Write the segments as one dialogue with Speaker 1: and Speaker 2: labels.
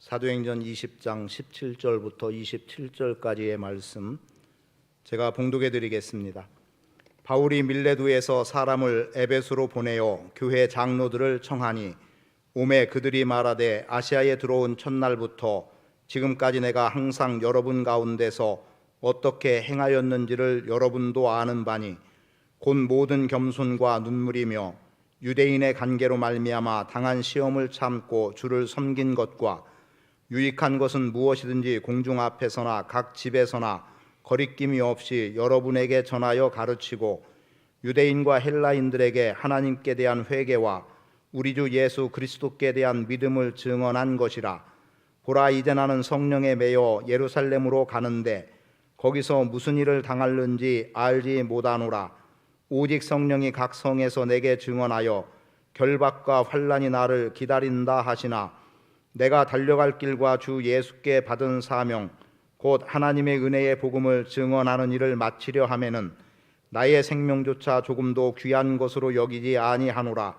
Speaker 1: 사도행전 20장 17절부터 27절까지의 말씀 제가 봉독해 드리겠습니다. 바울이 밀레도에서 사람을 에베소로 보내어 교회 장로들을 청하니 오매 그들이 말하되 아시아에 들어온 첫날부터 지금까지 내가 항상 여러분 가운데서 어떻게 행하였는지를 여러분도 아는 바니 곧 모든 겸손과 눈물이며 유대인의 관계로 말미암아 당한 시험을 참고 주를 섬긴 것과 유익한 것은 무엇이든지 공중 앞에서나 각 집에서나 거리낌이 없이 여러분에게 전하여 가르치고 유대인과 헬라인들에게 하나님께 대한 회개와 우리 주 예수 그리스도께 대한 믿음을 증언한 것이라. 보라, 이제 나는 성령에 매여 예루살렘으로 가는데 거기서 무슨 일을 당할는지 알지 못하노라. 오직 성령이 각 성에서 내게 증언하여 결박과 환난이 나를 기다린다 하시나 내가 달려갈 길과 주 예수께 받은 사명 곧 하나님의 은혜의 복음을 증언하는 일을 마치려 하면은 나의 생명조차 조금도 귀한 것으로 여기지 아니하노라.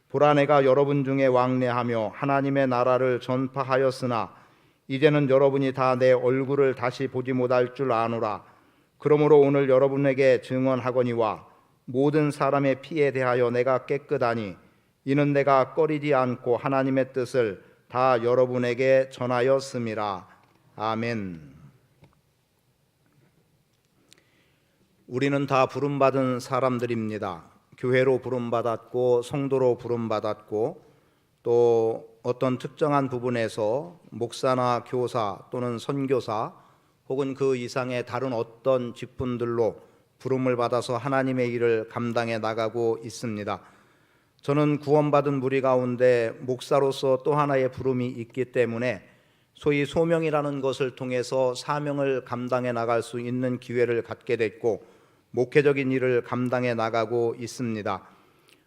Speaker 1: 보라, 내가 여러분 중에 왕래하며 하나님의 나라를 전파하였으나 이제는 여러분이 다 내 얼굴을 다시 보지 못할 줄 아노라. 그러므로 오늘 여러분에게 증언하거니와 모든 사람의 피에 대하여 내가 깨끗하니 이는 내가 꺼리지 않고 하나님의 뜻을 다 여러분에게 전하였음이라. 아멘. 우리는 다 부름받은 사람들입니다. 교회로 부름받았고 성도로 부름받았고 또 어떤 특정한 부분에서 목사나 교사 또는 선교사 혹은 그 이상의 다른 어떤 직분들로 부름을 받아서 하나님의 일을 감당해 나가고 있습니다. 저는 구원받은 무리 가운데 목사로서 또 하나의 부름이 있기 때문에 소위 소명이라는 것을 통해서 사명을 감당해 나갈 수 있는 기회를 갖게 됐고 목회적인 일을 감당해 나가고 있습니다.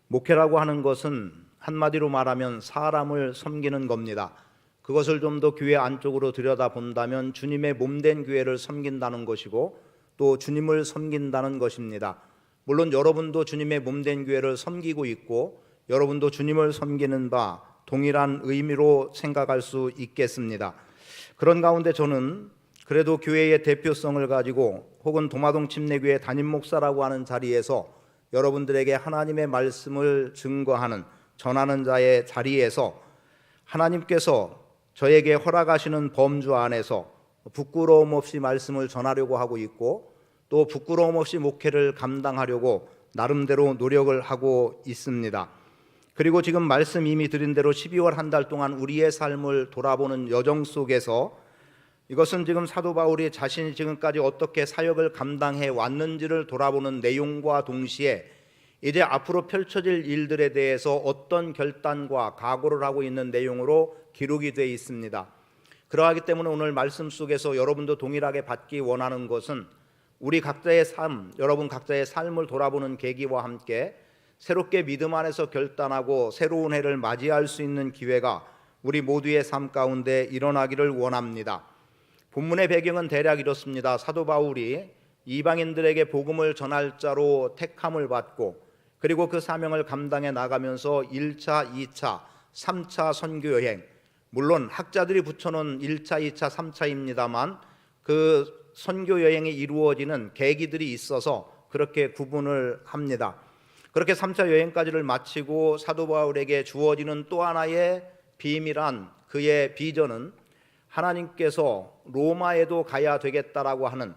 Speaker 1: 목회라고 하는 것은 한마디로 말하면 사람을 섬기는 겁니다. 그것을 좀 더 교회 안쪽으로 들여다본다면 주님의 몸된 교회를 섬긴다는 것이고 또 주님을 섬긴다는 것입니다. 물론 여러분도 주님의 몸된 교회를 섬기고 있고 여러분도 주님을 섬기는 바 동일한 의미로 생각할 수 있겠습니다. 그런 가운데 저는 그래도 교회의 대표성을 가지고 혹은 도마동 침례교회 담임 목사라고 하는 자리에서 여러분들에게 하나님의 말씀을 증거하는 전하는 자의 자리에서 하나님께서 저에게 허락하시는 범주 안에서 부끄러움 없이 말씀을 전하려고 하고 있고 또 부끄러움 없이 목회를 감당하려고 나름대로 노력을 하고 있습니다. 그리고 지금 말씀 이미 드린 대로 12월 한 달 동안 우리의 삶을 돌아보는 여정 속에서 이것은 지금 사도 바울이 자신이 지금까지 어떻게 사역을 감당해 왔는지를 돌아보는 내용과 동시에 이제 앞으로 펼쳐질 일들에 대해서 어떤 결단과 각오를 하고 있는 내용으로 기록이 되어 있습니다. 그러하기 때문에 오늘 말씀 속에서 여러분도 동일하게 받기 원하는 것은 우리 각자의 삶, 여러분 각자의 삶을 돌아보는 계기와 함께 새롭게 믿음 안에서 결단하고 새로운 해를 맞이할 수 있는 기회가 우리 모두의 삶 가운데 일어나기를 원합니다. 본문의 배경은 대략 이렇습니다. 사도 바울이 이방인들에게 복음을 전할 자로 택함을 받고 그리고 그 사명을 감당해 나가면서 1차, 2차, 3차 선교 여행, 물론 학자들이 붙여놓은 1차, 2차, 3차입니다만 그 선교 여행이 이루어지는 계기들이 있어서 그렇게 구분을 합니다. 그렇게 3차 여행까지를 마치고 사도 바울에게 주어지는 또 하나의 비밀한 그의 비전은 하나님께서 로마에도 가야 되겠다라고 하는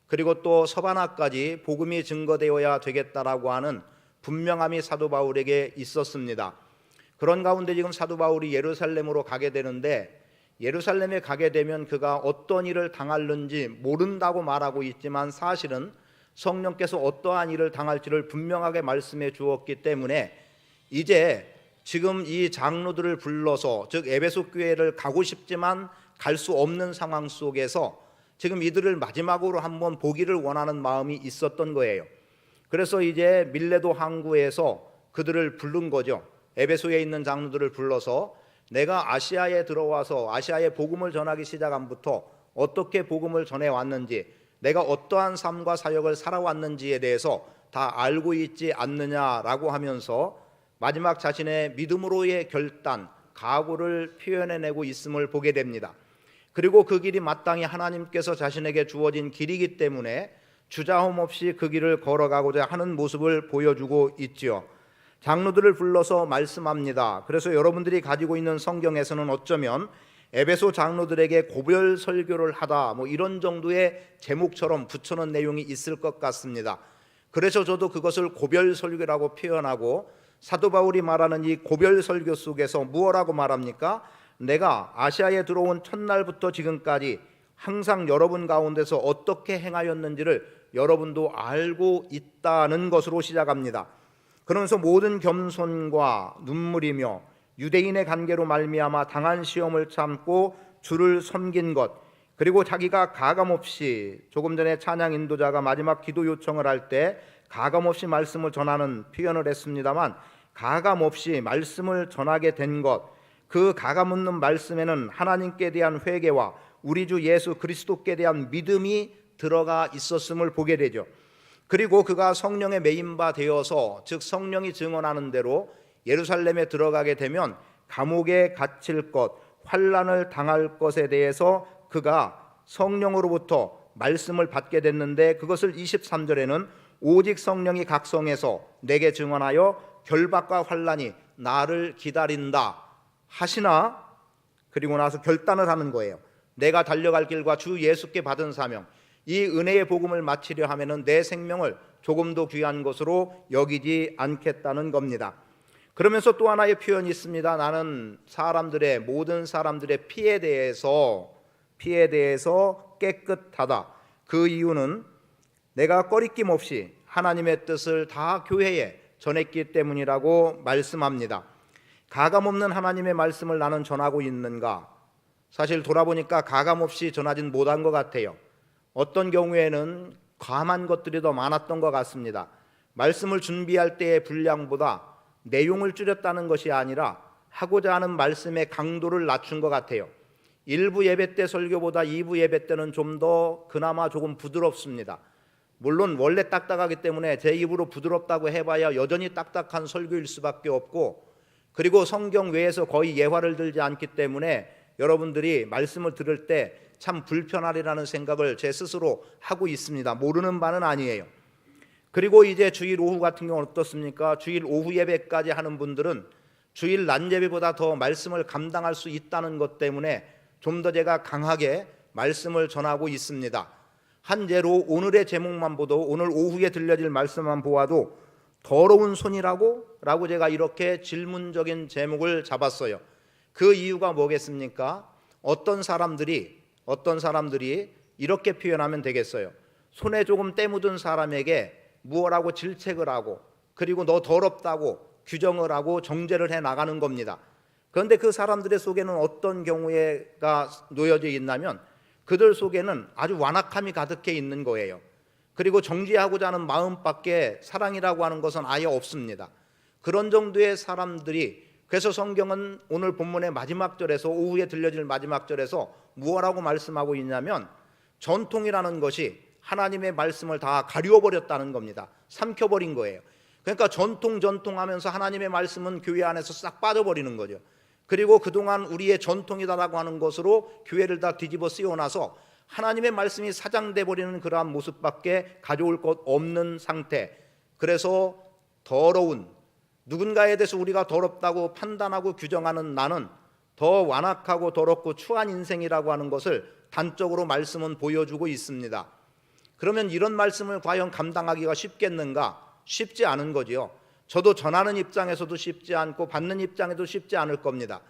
Speaker 1: 그리고 또 서바나까지 복음이 증거되어야 되겠다라고 하는 분명함이 사도 바울에게 있었습니다. 그런 가운데 지금 사도 바울이 예루살렘으로 가게 되는데 예루살렘에 가게 되면 그가 어떤 일을 당할는지 모른다고 말하고 있지만 사실은 성령께서 어떠한 일을 당할지를 분명하게 말씀해 주었기 때문에 이제 지금 이 장로들을 불러서 즉 에베소 교회를 가고 싶지만 갈 수 없는 상황 속에서 지금 이들을 마지막으로 한번 보기를 원하는 마음이 있었던 거예요. 그래서 이제 밀레도 항구에서 그들을 부른 거죠. 에베소에 있는 장로들을 불러서 내가 아시아에 들어와서 아시아에 복음을 전하기 시작함부터 어떻게 복음을 전해왔는지 내가 어떠한 삶과 사역을 살아왔는지에 대해서 다 알고 있지 않느냐라고 하면서 마지막 자신의 믿음으로의 결단, 각오를 표현해내고 있음을 보게 됩니다. 그리고 그 길이 마땅히 하나님께서 자신에게 주어진 길이기 때문에 주저함 없이 그 길을 걸어가고자 하는 모습을 보여주고 있지요. 장로들을 불러서 말씀합니다. 그래서 여러분들이 가지고 있는 성경에서는 어쩌면 에베소 장로들에게 고별 설교를 하다 이런 정도의 제목처럼 붙여놓은 내용이 있을 것 같습니다. 그래서 저도 그것을 고별 설교라고 표현하고, 사도 바울이 말하는 이 고별 설교 속에서 무엇라고 말합니까? 내가 아시아에 들어온 첫날부터 지금까지 항상 여러분 가운데서 어떻게 행하였는지를 여러분도 알고 있다는 것으로 시작합니다. 그러면서 모든 겸손과 눈물이며 유대인의 관계로 말미암아 당한 시험을 참고 주를 섬긴 것, 그리고 자기가 가감없이, 조금 전에 찬양 인도자가 마지막 기도 요청을 할 때 가감없이 말씀을 전하는 표현을 했습니다만, 가감없이 말씀을 전하게 된 것, 그 가감 없는 말씀에는 하나님께 대한 회개와 우리 주 예수 그리스도께 대한 믿음이 들어가 있었음을 보게 되죠. 그리고 그가 성령에 매인바 되어서, 즉 성령이 증언하는 대로 예루살렘에 들어가게 되면 감옥에 갇힐 것, 환난을 당할 것에 대해서 그가 성령으로부터 말씀을 받게 됐는데, 그것을 23절에는 오직 성령이 각성해서 내게 증언하여 결박과 환난이 나를 기다린다 하시나, 그리고 나서 결단을 하는 거예요. 내가 달려갈 길과 주 예수께 받은 사명, 이 은혜의 복음을 마치려 하면은 내 생명을 조금도 귀한 것으로 여기지 않겠다는 겁니다. 그러면서 또 하나의 표현이 있습니다. 나는 모든 사람들의 피에 대해서 깨끗하다. 그 이유는 내가 꺼리낌 없이 하나님의 뜻을 다 교회에 전했기 때문이라고 말씀합니다. 가감없는 하나님의 말씀을 나는 전하고 있는가? 사실 돌아보니까 가감없이 전하진 못한 것 같아요. 어떤 경우에는 과한 것들이 더 많았던 것 같습니다. 말씀을 준비할 때의 분량보다 내용을 줄였다는 것이 아니라 하고자 하는 말씀의 강도를 낮춘 것 같아요. 1부 예배 때 설교보다 2부 예배 때는 좀 더 그나마 조금 부드럽습니다. 물론 원래 딱딱하기 때문에 제 입으로 부드럽다고 해봐야 여전히 딱딱한 설교일 수밖에 없고, 그리고 성경 외에서 거의 예화를 들지 않기 때문에 여러분들이 말씀을 들을 때 참 불편하리라는 생각을 제 스스로 하고 있습니다. 모르는 바는 아니에요. 그리고 이제 주일 오후 같은 경우는 어떻습니까? 주일 오후 예배까지 하는 분들은 주일 낮 예배보다 더 말씀을 감당할 수 있다는 것 때문에 좀 더 제가 강하게 말씀을 전하고 있습니다. 한 예로 오늘의 제목만 보도, 오늘 오후에 들려질 말씀만 보아도 더러운 손이라고 제가 이렇게 질문적인 제목을 잡았어요. 그 이유가 뭐겠습니까? 어떤 사람들이 이렇게 표현하면 되겠어요. 손에 조금 때 묻은 사람에게 무엇라고 질책을 하고, 그리고 너 더럽다고 규정을 하고 정죄를 해 나가는 겁니다. 그런데 그 사람들의 속에는 어떤 경우가 놓여져 있냐면, 그들 속에는 아주 완악함이 가득해 있는 거예요. 그리고 정죄하고자 하는 마음밖에 사랑이라고 하는 것은 아예 없습니다. 그런 정도의 사람들이, 그래서 성경은 오늘 본문의 마지막 절에서, 오후에 들려질 마지막 절에서 무엇라고 말씀하고 있냐면, 전통이라는 것이 하나님의 말씀을 다 가려버렸다는 겁니다. 삼켜버린 거예요. 그러니까 전통하면서 하나님의 말씀은 교회 안에서 싹 빠져버리는 거죠. 그리고 그동안 우리의 전통이다라고 하는 것으로 교회를 다 뒤집어 씌워놔서 하나님의 말씀이 사장돼 버리는 그러한 모습밖에 가져올 것 없는 상태. 그래서 더러운, 누군가에 대해서 우리가 더럽다고 판단하고 규정하는 나는 더 완악하고 더럽고 추한 인생이라고 하는 것을 단적으로 말씀은 보여주고 있습니다. 그러면 이런 말씀을 과연 감당하기가 쉽겠는가? 쉽지 않은 거지요. 저도 전하는 입장에서도 쉽지 않고 받는 입장에도 쉽지 않을 겁니다.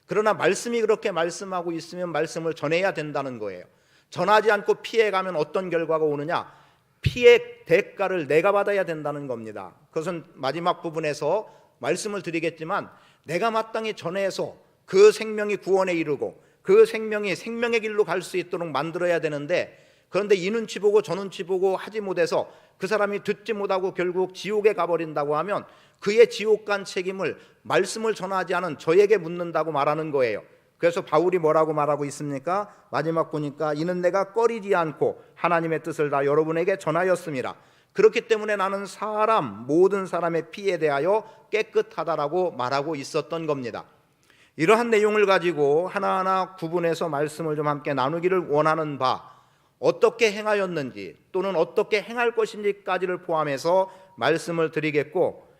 Speaker 1: 그러나 말씀이 그렇게 말씀하고 있으면 말씀을 전해야 된다는 거예요. 전하지 않고 피해가면 어떤 결과가 오느냐? 피해 대가를 내가 받아야 된다는 겁니다. 그것은 마지막 부분에서 말씀을 드리겠지만, 내가 마땅히 전해서 그 생명이 구원에 이르고 그 생명이 생명의 길로 갈 수 있도록 만들어야 되는데, 그런데 이 눈치 보고 저 눈치 보고 하지 못해서 그 사람이 듣지 못하고 결국 지옥에 가버린다고 하면 그의 지옥 간 책임을 말씀을 전하지 않은 저에게 묻는다고 말하는 거예요. 그래서 바울이 뭐라고 말하고 있습니까? 마지막 보니까 이는 내가 꺼리지 않고 하나님의 뜻을 다 여러분에게 전하였습니다. 그렇기 때문에 나는 모든 사람의 피에 대하여 깨끗하다라고 말하고 있었던 겁니다. 이러한 내용을 가지고 하나하나 구분해서 말씀을 좀 함께 나누기를 원하는 바, 어떻게 행하였는지 또는 어떻게 행할 것인지까지를 포함해서 말씀을 드리겠고,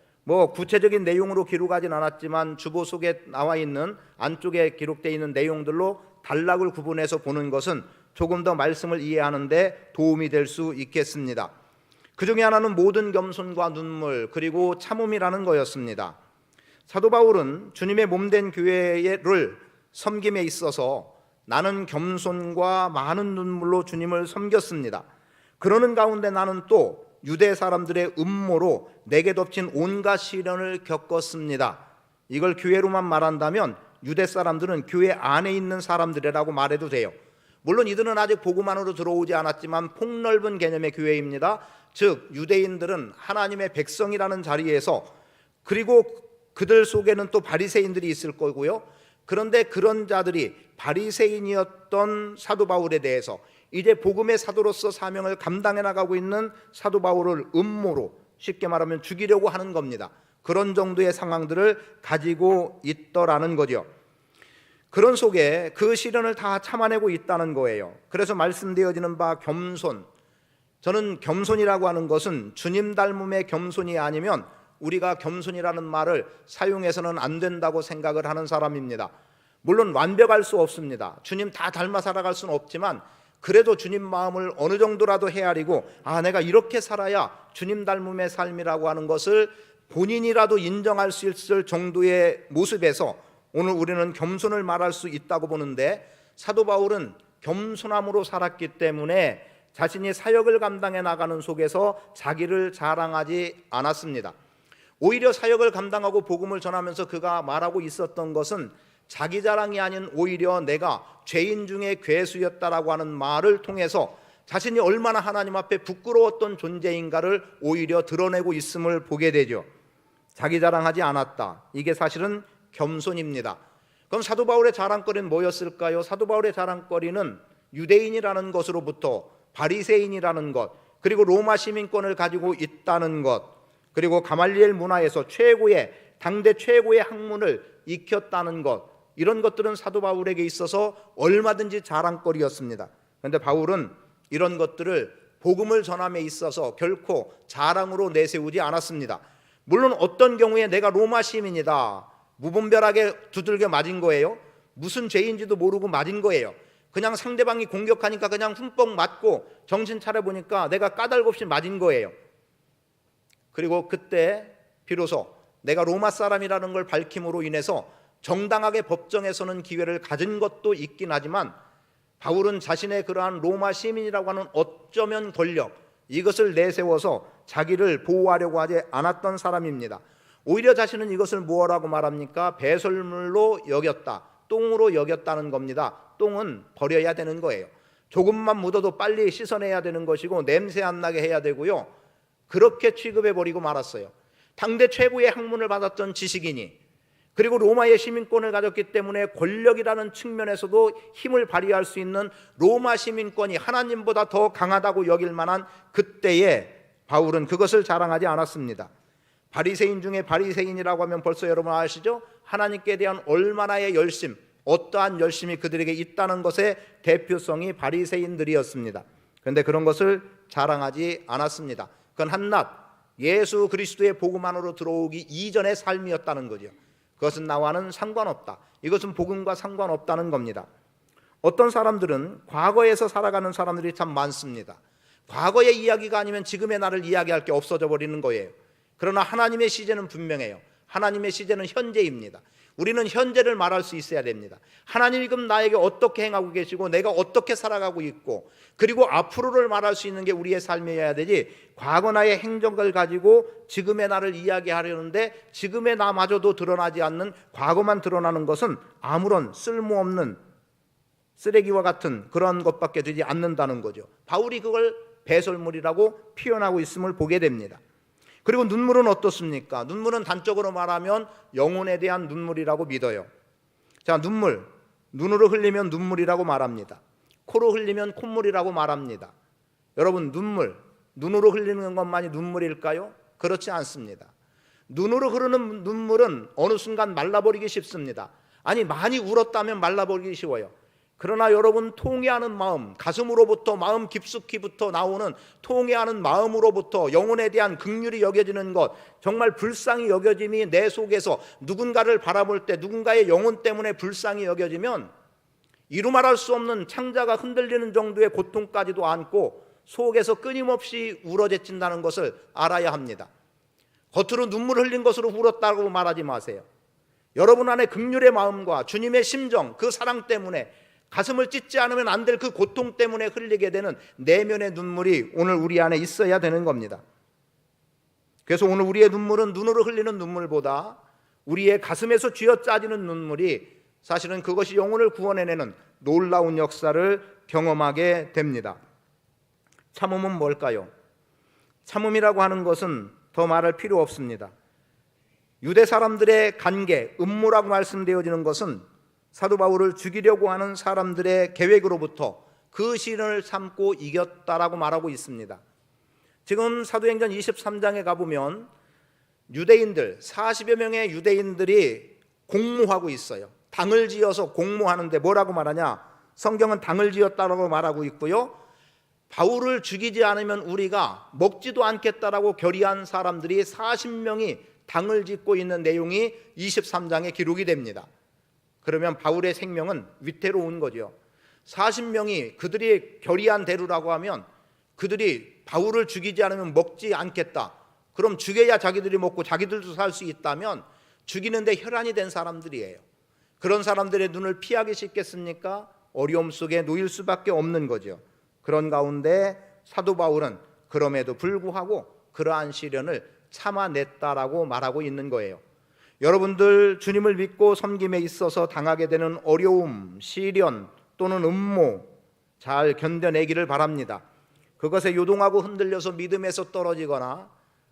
Speaker 1: 구체적인 내용으로 기록하진 않았지만 주보 속에 나와 있는 안쪽에 기록되어 있는 내용들로 단락을 구분해서 보는 것은 조금 더 말씀을 이해하는 데 도움이 될 수 있겠습니다. 그 중에 하나는 모든 겸손과 눈물 그리고 참음이라는 거였습니다. 사도 바울은 주님의 몸된 교회를 섬김에 있어서 나는 겸손과 많은 눈물로 주님을 섬겼습니다. 그러는 가운데 나는 또 유대 사람들의 음모로 내게 덮친 온갖 시련을 겪었습니다. 이걸 교회로만 말한다면 유대 사람들은 교회 안에 있는 사람들이라고 말해도 돼요. 물론 이들은 아직 복음 안으로 들어오지 않았지만 폭넓은 개념의 교회입니다. 즉 유대인들은 하나님의 백성이라는 자리에서, 그리고 그들 속에는 또 바리새인들이 있을 거고요. 그런데 그런 자들이 바리새인이었던 사도 바울에 대해서 이제 복음의 사도로서 사명을 감당해 나가고 있는 사도 바울을 음모로, 쉽게 말하면 죽이려고 하는 겁니다. 그런 정도의 상황들을 가지고 있더라는 거죠. 그런 속에 그 시련을 다 참아내고 있다는 거예요. 그래서 말씀되어지는 바 겸손, 저는 겸손이라고 하는 것은 주님 닮음의 겸손이 아니면 우리가 겸손이라는 말을 사용해서는 안 된다고 생각을 하는 사람입니다. 물론 완벽할 수 없습니다. 주님 다 닮아 살아갈 수는 없지만 그래도 주님 마음을 어느 정도라도 헤아리고, 내가 이렇게 살아야 주님 닮음의 삶이라고 하는 것을 본인이라도 인정할 수 있을 정도의 모습에서 오늘 우리는 겸손을 말할 수 있다고 보는데, 사도 바울은 겸손함으로 살았기 때문에 자신이 사역을 감당해 나가는 속에서 자기를 자랑하지 않았습니다. 오히려 사역을 감당하고 복음을 전하면서 그가 말하고 있었던 것은 자기 자랑이 아닌 오히려 내가 죄인 중에 괴수였다라고 하는 말을 통해서 자신이 얼마나 하나님 앞에 부끄러웠던 존재인가를 오히려 드러내고 있음을 보게 되죠. 자기 자랑하지 않았다. 이게 사실은 겸손입니다. 그럼 사도 바울의 자랑거리는 뭐였을까요? 사도 바울의 자랑거리는 유대인이라는 것으로부터 바리새인이라는 것, 그리고 로마 시민권을 가지고 있다는 것, 그리고 가말리엘 문화에서 당대 최고의 학문을 익혔다는 것, 이런 것들은 사도 바울에게 있어서 얼마든지 자랑거리였습니다. 그런데 바울은 이런 것들을 복음을 전함에 있어서 결코 자랑으로 내세우지 않았습니다. 물론 어떤 경우에 내가 로마 시민이다, 무분별하게 두들겨 맞은 거예요. 무슨 죄인지도 모르고 맞은 거예요. 그냥 상대방이 공격하니까 그냥 흠뻑 맞고 정신 차려보니까 내가 까닭없이 맞은 거예요. 그리고 그때 비로소 내가 로마 사람이라는 걸 밝힘으로 인해서 정당하게 법정에서는 기회를 가진 것도 있긴 하지만, 바울은 자신의 그러한 로마 시민이라고 하는 어쩌면 권력, 이것을 내세워서 자기를 보호하려고 하지 않았던 사람입니다. 오히려 자신은 이것을 뭐라고 말합니까? 배설물로 여겼다, 똥으로 여겼다는 겁니다. 똥은 버려야 되는 거예요. 조금만 묻어도 빨리 씻어내야 되는 것이고 냄새 안 나게 해야 되고요. 그렇게 취급해버리고 말았어요. 당대 최고의 학문을 받았던 지식인이, 그리고 로마의 시민권을 가졌기 때문에 권력이라는 측면에서도 힘을 발휘할 수 있는 로마 시민권이 하나님보다 더 강하다고 여길 만한 그때에 바울은 그것을 자랑하지 않았습니다. 바리새인 중에 바리새인이라고 하면 벌써 여러분 아시죠? 하나님께 대한 얼마나의 열심, 어떠한 열심이 그들에게 있다는 것의 대표성이 바리새인들이었습니다. 그런데 그런 것을 자랑하지 않았습니다. 그건 한낱 예수 그리스도의 복음 안으로 들어오기 이전의 삶이었다는 거죠. 그것은 나와는 상관없다. 이것은 복음과 상관없다는 겁니다. 어떤 사람들은 과거에서 살아가는 사람들이 참 많습니다. 과거의 이야기가 아니면 지금의 나를 이야기할 게 없어져 버리는 거예요. 그러나 하나님의 시제는 분명해요. 하나님의 시제는 현재입니다. 우리는 현재를 말할 수 있어야 됩니다. 하나님이 지금 나에게 어떻게 행하고 계시고 내가 어떻게 살아가고 있고, 그리고 앞으로를 말할 수 있는 게 우리의 삶이어야 되지, 과거 나의 행적을 가지고 지금의 나를 이야기하려는데 지금의 나마저도 드러나지 않는, 과거만 드러나는 것은 아무런 쓸모없는 쓰레기와 같은 그런 것밖에 되지 않는다는 거죠. 바울이 그걸 배설물이라고 표현하고 있음을 보게 됩니다. 그리고 눈물은 어떻습니까? 눈물은 단적으로 말하면 영혼에 대한 눈물이라고 믿어요. 자, 눈으로 흘리면 눈물이라고 말합니다. 코로 흘리면 콧물이라고 말합니다. 여러분, 눈으로 흘리는 것만이 눈물일까요? 그렇지 않습니다. 눈으로 흐르는 눈물은 어느 순간 말라버리기 쉽습니다. 아니 많이 울었다면 말라버리기 쉬워요. 그러나 여러분 통회하는 마음, 가슴으로부터 마음 깊숙이부터 나오는 통회하는 마음으로부터 영혼에 대한 긍휼이 여겨지는 것, 정말 불쌍히 여겨짐이 내 속에서 누군가를 바라볼 때 누군가의 영혼 때문에 불쌍히 여겨지면 이루 말할 수 없는 창자가 흔들리는 정도의 고통까지도 안고 속에서 끊임없이 울어제친다는 것을 알아야 합니다. 겉으로 눈물 흘린 것으로 울었다고 말하지 마세요. 여러분 안에 긍휼의 마음과 주님의 심정, 그 사랑 때문에 가슴을 찢지 않으면 안 될 그 고통 때문에 흘리게 되는 내면의 눈물이 오늘 우리 안에 있어야 되는 겁니다. 그래서 오늘 우리의 눈물은 눈으로 흘리는 눈물보다 우리의 가슴에서 쥐어짜지는 눈물이 사실은 그것이 영혼을 구원해내는 놀라운 역사를 경험하게 됩니다. 참음은 뭘까요? 참음이라고 하는 것은 더 말할 필요 없습니다. 유대 사람들의 간계, 음모라고 말씀되어지는 것은 사도 바울을 죽이려고 하는 사람들의 계획으로부터 그 시련을 참고 이겼다라고 말하고 있습니다. 지금 사도행전 23장에 가보면 유대인들 40여 명의 유대인들이 공모하고 있어요. 당을 지어서 공모하는데 뭐라고 말하냐? 성경은 당을 지었다라고 말하고 있고요. 바울을 죽이지 않으면 우리가 먹지도 않겠다라고 결의한 사람들이 40명이 당을 짓고 있는 내용이 23장에 기록이 됩니다. 그러면 바울의 생명은 위태로운 거죠. 40명이 그들이 결의한 대로라고 하면 그들이 바울을 죽이지 않으면 먹지 않겠다. 그럼 죽여야 자기들이 먹고 자기들도 살 수 있다면 죽이는데 혈안이 된 사람들이에요. 그런 사람들의 눈을 피하기 쉽겠습니까? 어려움 속에 놓일 수밖에 없는 거죠. 그런 가운데 사도 바울은 그럼에도 불구하고 그러한 시련을 참아냈다라고 말하고 있는 거예요. 여러분들 주님을 믿고 섬김에 있어서 당하게 되는 어려움, 시련 또는 음모 잘 견뎌내기를 바랍니다. 그것에 요동하고 흔들려서 믿음에서 떨어지거나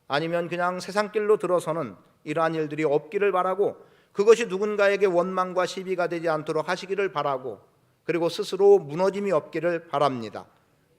Speaker 1: 아니면 그냥 세상길로 들어서는 이러한 일들이 없기를 바라고 그것이 누군가에게 원망과 시비가 되지 않도록 하시기를 바라고 그리고 스스로 무너짐이 없기를 바랍니다.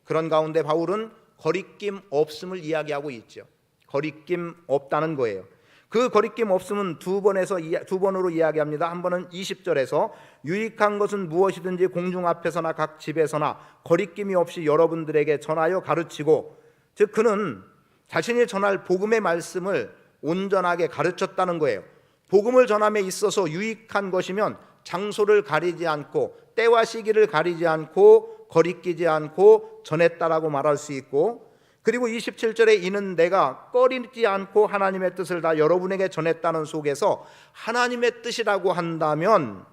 Speaker 1: 그런 가운데 바울은 거리낌 없음을 이야기하고 있죠. 거리낌 없다는 거예요. 그 거리낌 없음은 두 번으로 이야기합니다. 한 번은 20절에서 유익한 것은 무엇이든지 공중 앞에서나 각 집에서나 거리낌이 없이 여러분들에게 전하여 가르치고, 즉 그는 자신이 전할 복음의 말씀을 온전하게 가르쳤다는 거예요. 복음을 전함에 있어서 유익한 것이면 장소를 가리지 않고 때와 시기를 가리지 않고 거리끼지 않고 전했다라고 말할 수 있고, 그리고 27절에 이는 내가 꺼리지 않고 하나님의 뜻을 다 여러분에게 전했다는 속에서 하나님의 뜻이라고 한다면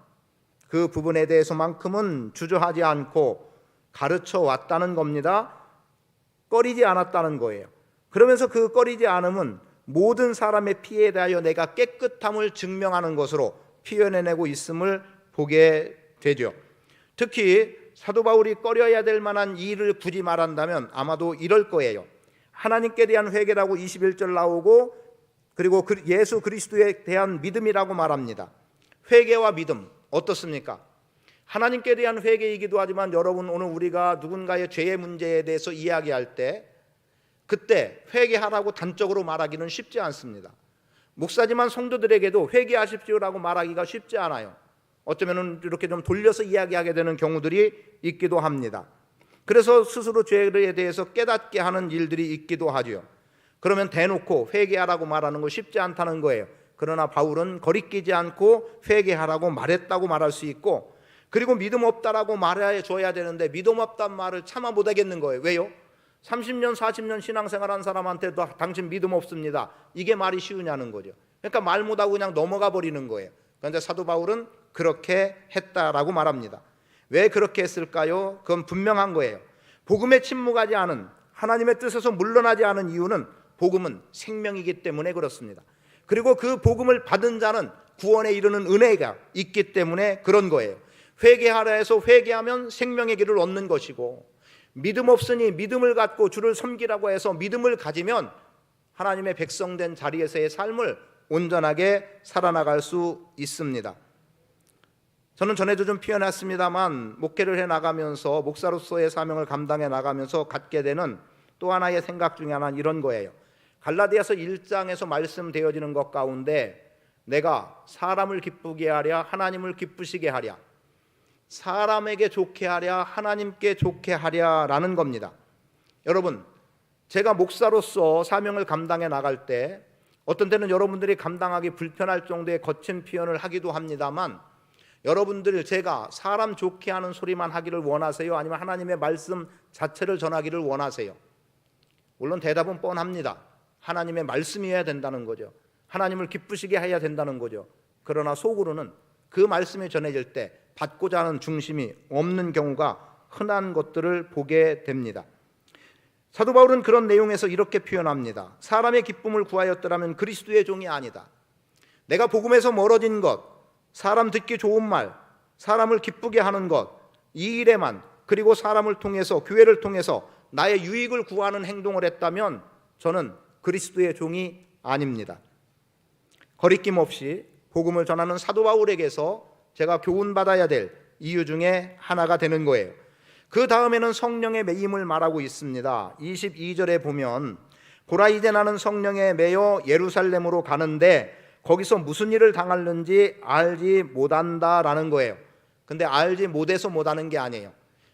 Speaker 1: 그 부분에 대해서만큼은 주저하지 않고 가르쳐 왔다는 겁니다. 꺼리지 않았다는 거예요. 그러면서 그 꺼리지 않음은 모든 사람의 피에 대하여 내가 깨끗함을 증명하는 것으로 표현해내고 있음을 보게 되죠. 특히 사도 바울이 꺼려야 될 만한 일을 굳이 말한다면 아마도 이럴 거예요. 하나님께 대한 회개라고 21절 나오고, 그리고 예수 그리스도에 대한 믿음이라고 말합니다. 회개와 믿음 어떻습니까? 하나님께 대한 회개이기도 하지만 여러분, 오늘 우리가 누군가의 죄의 문제에 대해서 이야기할 때 그때 회개하라고 단적으로 말하기는 쉽지 않습니다. 목사지만 성도들에게도 회개하십시오라고 말하기가 쉽지 않아요. 어쩌면 이렇게 좀 돌려서 이야기하게 되는 경우들이 있기도 합니다. 그래서 스스로 죄에 대해서 깨닫게 하는 일들이 있기도 하죠. 그러면 대놓고 회개하라고 말하는 거 쉽지 않다는 거예요. 그러나 바울은 거리끼지 않고 회개하라고 말했다고 말할 수 있고, 그리고 믿음 없다라고 말해 줘야 되는데 믿음 없다는 말을 차마 못하겠는 거예요. 왜요? 30년 40년 신앙생활한 사람한테도 당신 믿음 없습니다, 이게 말이 쉬우냐는 거죠. 그러니까 말 못하고 그냥 넘어가 버리는 거예요. 그런데 사도 바울은 그렇게 했다라고 말합니다. 왜 그렇게 했을까요? 그건 분명한 거예요. 복음에 침묵하지 않은, 하나님의 뜻에서 물러나지 않은 이유는 복음은 생명이기 때문에 그렇습니다. 그리고 그 복음을 받은 자는 구원에 이르는 은혜가 있기 때문에 그런 거예요. 회개하라 해서 회개하면 생명의 길을 얻는 것이고, 믿음 없으니 믿음을 갖고 주를 섬기라고 해서 믿음을 가지면 하나님의 백성된 자리에서의 삶을 온전하게 살아나갈 수 있습니다. 저는 전에도 좀 표현했습니다만 목회를 해나가면서 목사로서의 사명을 감당해 나가면서 갖게 되는 또 하나의 생각 중에 하나는 이런 거예요. 갈라디아서 1장에서 말씀되어지는 것 가운데 내가 사람을 기쁘게 하랴 하나님을 기쁘시게 하랴, 사람에게 좋게 하랴 하나님께 좋게 하랴라는 겁니다. 여러분, 제가 목사로서 사명을 감당해 나갈 때 어떤 때는 여러분들이 감당하기 불편할 정도의 거친 표현을 하기도 합니다만, 여러분들 제가 사람 좋게 하는 소리만 하기를 원하세요? 아니면 하나님의 말씀 자체를 전하기를 원하세요? 물론 대답은 뻔합니다. 하나님의 말씀이어야 된다는 거죠. 하나님을 기쁘시게 해야 된다는 거죠. 그러나 속으로는 그 말씀이 전해질 때 받고자 하는 중심이 없는 경우가 흔한 것들을 보게 됩니다. 사도 바울은 그런 내용에서 이렇게 표현합니다. 사람의 기쁨을 구하였더라면 그리스도의 종이 아니다. 내가 복음에서 멀어진 것, 사람 듣기 좋은 말, 사람을 기쁘게 하는 것, 이 일에만, 그리고 사람을 통해서, 교회를 통해서 나의 유익을 구하는 행동을 했다면 저는 그리스도의 종이 아닙니다. 거리낌 없이 복음을 전하는 사도 바울에게서 제가 교훈받아야 될 이유 중에 하나가 되는 거예요. 그 다음에는 성령의 매임을 말하고 있습니다. 22절에 보면 보라 이제 나는 성령에 매여 예루살렘으로 가는데 거기서 무슨 일을 당하는지 알지 못한다라는 거예요. 근데 알지 못해서 못하는 게 아니에요.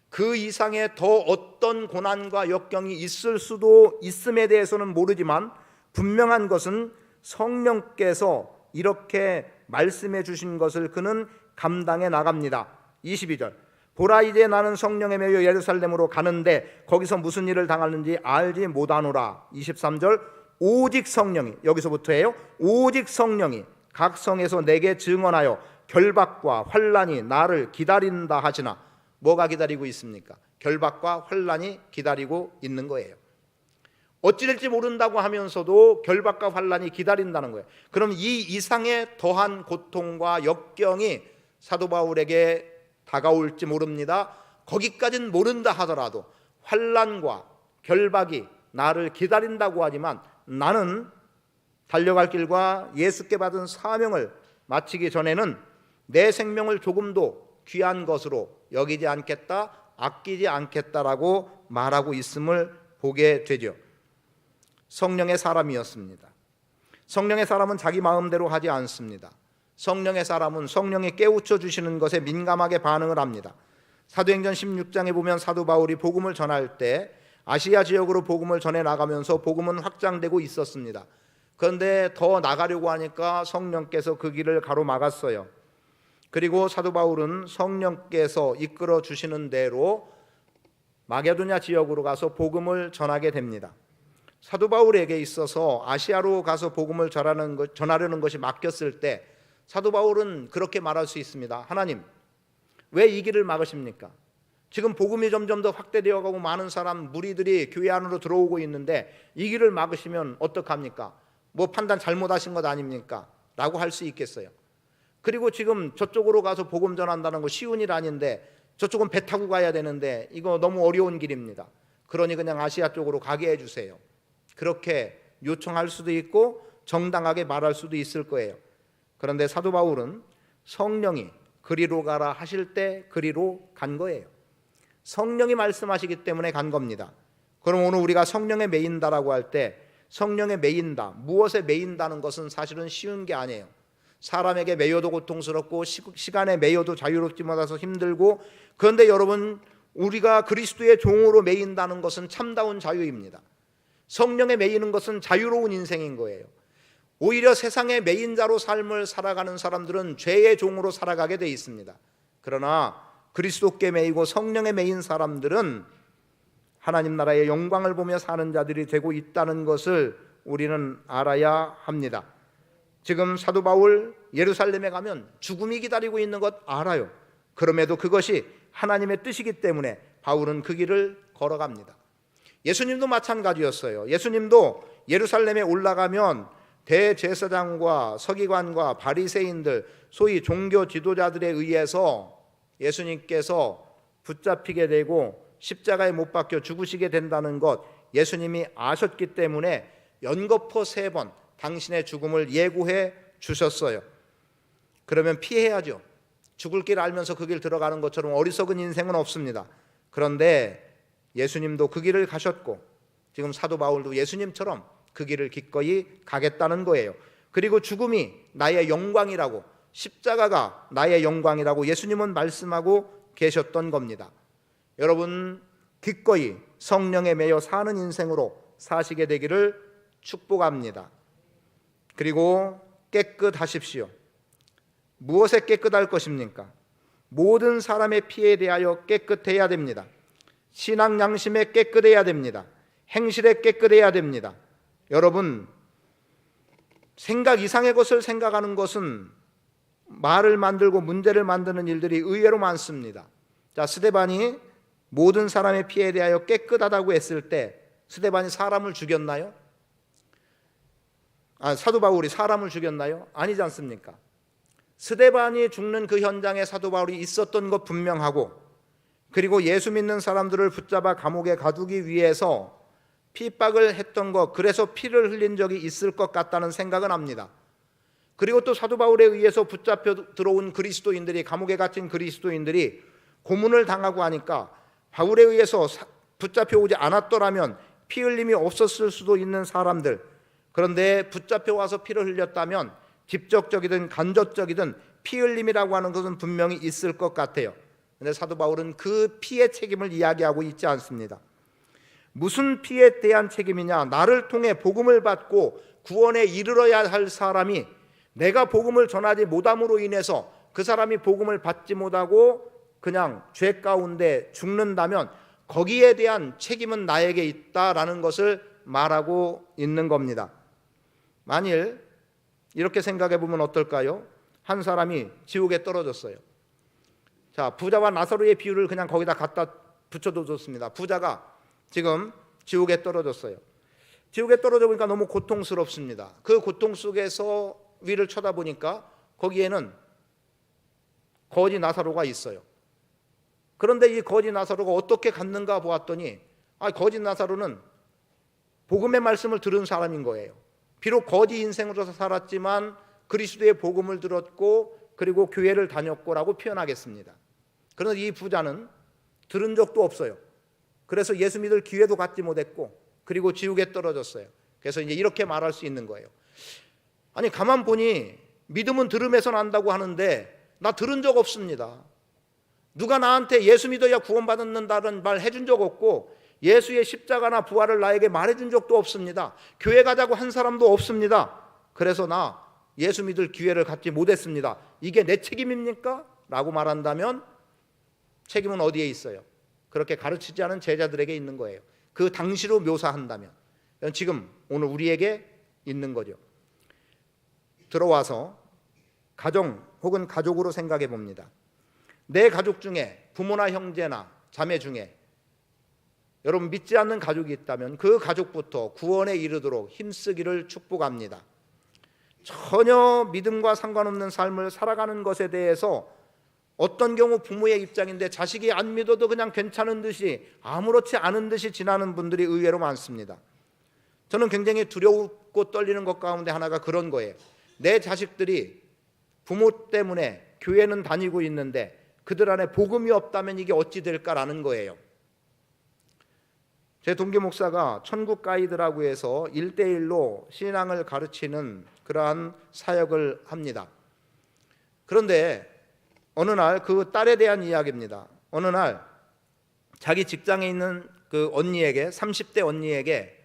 Speaker 1: 그 이상의 더 어떤 고난과 역경이 있을 수도 있음에 대해서는 모르지만 분명한 것은 성령께서 이렇게 말씀해 주신 것을 그는 감당해 나갑니다. 22절 보라 이제 나는 성령에 매여 예루살렘으로 가는데 거기서 무슨 일을 당하는지 알지 못하노라. 23절 오직 성령이, 여기서부터예요. 오직 성령이 각 성에서 내게 증언하여 결박과 환난이 나를 기다린다 하시나. 뭐가 기다리고 있습니까? 결박과 환난이 기다리고 있는 거예요. 어찌 될지 모른다고 하면서도 결박과 환난이 기다린다는 거예요. 그럼 이 이상의 더한 고통과 역경이 사도 바울에게 다가올지 모릅니다. 거기까지는 모른다 하더라도 환난과 결박이 나를 기다린다고 하지만 나는 달려갈 길과 예수께 받은 사명을 마치기 전에는 내 생명을 조금도 귀한 것으로 여기지 않겠다, 아끼지 않겠다라고 말하고 있음을 보게 되죠. 성령의 사람이었습니다. 성령의 사람은 자기 마음대로 하지 않습니다. 성령의 사람은 성령이 깨우쳐 주시는 것에 민감하게 반응을 합니다. 사도행전 16장에 보면 사도 바울이 복음을 전할 때 아시아 지역으로 복음을 전해 나가면서 복음은 확장되고 있었습니다. 그런데 더 나가려고 하니까 성령께서 그 길을 가로막았어요. 그리고 사도 바울은 성령께서 이끌어 주시는 대로 마게도냐 지역으로 가서 복음을 전하게 됩니다. 사도 바울에게 있어서 아시아로 가서 복음을 전하려는 것이 맡겼을 때 사도 바울은 그렇게 말할 수 있습니다. 하나님, 왜 이 길을 막으십니까? 지금 복음이 점점 더 확대되어 가고 많은 사람, 무리들이 교회 안으로 들어오고 있는데 이 길을 막으시면 어떡합니까? 뭐 판단 잘못하신 것 아닙니까? 라고 할 수 있겠어요. 그리고 지금 저쪽으로 가서 복음 전한다는 거 쉬운 일 아닌데 저쪽은 배 타고 가야 되는데 이거 너무 어려운 길입니다. 그러니 그냥 아시아 쪽으로 가게 해주세요. 그렇게 요청할 수도 있고 정당하게 말할 수도 있을 거예요. 그런데 사도 바울은 성령이 그리로 가라 하실 때 그리로 간 거예요. 성령이 말씀하시기 때문에 간 겁니다. 그럼 오늘 우리가 성령에 매인다라고 할 때 성령에 매인다, 무엇에 매인다는 것은 사실은 쉬운 게 아니에요. 사람에게 매여도 고통스럽고 시간에 매여도 자유롭지 못해서 힘들고, 그런데 여러분, 우리가 그리스도의 종으로 매인다는 것은 참다운 자유입니다. 성령에 매이는 것은 자유로운 인생인 거예요. 오히려 세상의 매인 자로 삶을 살아가는 사람들은 죄의 종으로 살아가게 돼 있습니다. 그러나 그리스도께 매이고 성령에 매인 사람들은 하나님 나라의 영광을 보며 사는 자들이 되고 있다는 것을 우리는 알아야 합니다. 지금 사도 바울 예루살렘에 가면 죽음이 기다리고 있는 것 알아요. 그럼에도 그것이 하나님의 뜻이기 때문에 바울은 그 길을 걸어갑니다. 예수님도 마찬가지였어요. 예수님도 예루살렘에 올라가면 대제사장과 서기관과 바리새인들, 소위 종교 지도자들에 의해서 예수님께서 붙잡히게 되고 십자가에 못 박혀 죽으시게 된다는 것 예수님이 아셨기 때문에 연거푸 3번 당신의 죽음을 예고해 주셨어요. 그러면 피해야죠. 죽을 길 알면서 그 길 들어가는 것처럼 어리석은 인생은 없습니다. 그런데 예수님도 그 길을 가셨고 지금 사도 바울도 예수님처럼 그 길을 기꺼이 가겠다는 거예요. 그리고 죽음이 나의 영광이라고, 십자가가 나의 영광이라고 예수님은 말씀하고 계셨던 겁니다. 여러분, 기꺼이 성령에 매여 사는 인생으로 사시게 되기를 축복합니다. 그리고 깨끗하십시오. 무엇에 깨끗할 것입니까? 모든 사람의 피에 대하여 깨끗해야 됩니다. 신앙 양심에 깨끗해야 됩니다. 행실에 깨끗해야 됩니다. 여러분, 생각 이상의 것을 생각하는 것은 말을 만들고 문제를 만드는 일들이 의외로 많습니다. 자, 스데반이 모든 사람의 피에 대하여 깨끗하다고 했을 때 스데반이 사람을 죽였나요? 사도 바울이 사람을 죽였나요? 아니지 않습니까? 스데반이 죽는 그 현장에 사도 바울이 있었던 것 분명하고, 그리고 예수 믿는 사람들을 붙잡아 감옥에 가두기 위해서 핍박을 했던 것, 그래서 피를 흘린 적이 있을 것 같다는 생각은 합니다. 그리고 또 사도 바울에 의해서 붙잡혀 들어온 그리스도인들이, 감옥에 갇힌 그리스도인들이 고문을 당하고 하니까 바울에 의해서 붙잡혀 오지 않았더라면 피 흘림이 없었을 수도 있는 사람들, 그런데 붙잡혀 와서 피를 흘렸다면 직접적이든 간접적이든 피 흘림이라고 하는 것은 분명히 있을 것 같아요. 그런데 사도 바울은 그 피의 책임을 이야기하고 있지 않습니다. 무슨 피에 대한 책임이냐? 나를 통해 복음을 받고 구원에 이르러야 할 사람이 내가 복음을 전하지 못함으로 인해서 그 사람이 복음을 받지 못하고 그냥 죄 가운데 죽는다면 거기에 대한 책임은 나에게 있다라는 것을 말하고 있는 겁니다. 만일 이렇게 생각해 보면 어떨까요? 한 사람이 지옥에 떨어졌어요. 자, 부자와 나사로의 비유를 그냥 거기다 갖다 붙여도 좋습니다. 부자가 지금 지옥에 떨어졌어요. 지옥에 떨어져 보니까 너무 고통스럽습니다. 그 고통 속에서 위를 쳐다보니까 거기에는 거지 나사로가 있어요. 그런데 이 거지 나사로가 어떻게 갔는가 보았더니 거지 나사로는 복음의 말씀을 들은 사람인 거예요. 비록 거지 인생으로서 살았지만 그리스도의 복음을 들었고 그리고 교회를 다녔고라고 표현하겠습니다. 그런데 이 부자는 들은 적도 없어요. 그래서 예수 믿을 기회도 갖지 못했고 그리고 지옥에 떨어졌어요. 그래서 이제 이렇게 말할 수 있는 거예요. 아니, 가만 보니 믿음은 들음에서 난다고 하는데 나 들은 적 없습니다. 누가 나한테 예수 믿어야 구원받는다는 말 해준 적 없고 예수의 십자가나 부활을 나에게 말해준 적도 없습니다. 교회 가자고 한 사람도 없습니다. 그래서 나 예수 믿을 기회를 갖지 못했습니다. 이게 내 책임입니까? 라고 말한다면 책임은 어디에 있어요? 그렇게 가르치지 않은 제자들에게 있는 거예요. 그 당시로 묘사한다면 지금 오늘 우리에게 있는 거죠. 들어와서 가정 혹은 가족으로 생각해 봅니다. 내 가족 중에 부모나 형제나 자매 중에 여러분 믿지 않는 가족이 있다면 그 가족부터 구원에 이르도록 힘쓰기를 축복합니다. 전혀 믿음과 상관없는 삶을 살아가는 것에 대해서 어떤 경우 부모의 입장인데 자식이 안 믿어도 그냥 괜찮은 듯이 아무렇지 않은 듯이 지나는 분들이 의외로 많습니다. 저는 굉장히 두렵고 떨리는 것 가운데 하나가 그런 거예요. 내 자식들이 부모 때문에 교회는 다니고 있는데 그들 안에 복음이 없다면 이게 어찌 될까라는 거예요. 제 동기 목사가 천국 가이드라고 해서 1대1로 신앙을 가르치는 그러한 사역을 합니다. 그런데 어느 날 그 딸에 대한 이야기입니다. 어느 날 자기 직장에 있는 그 언니에게 30대 언니에게